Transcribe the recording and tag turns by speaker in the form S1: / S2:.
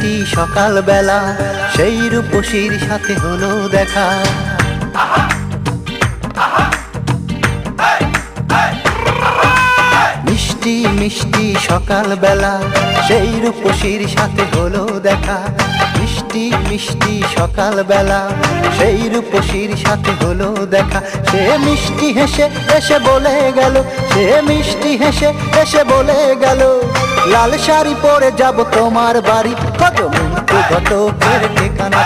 S1: মিষ্টি সকাল বেলা সেই রূপসীর সাথে হলো দেখা। মিষ্টি মিষ্টি সকাল বেলা সেই রূপসীর সাথে হলো দেখা। মিষ্টি মিষ্টি সকাল বেলা সেই রূপসীর সাথে হলো দেখা। সে মিষ্টি হেসে এসে বলে গেল, সে মিষ্টি হেসে এসে বলে গেল, লাল শাড়ি পরে যাব তোমার বাড়ি, কত মিন্টু ঘটকের ঠিকানা।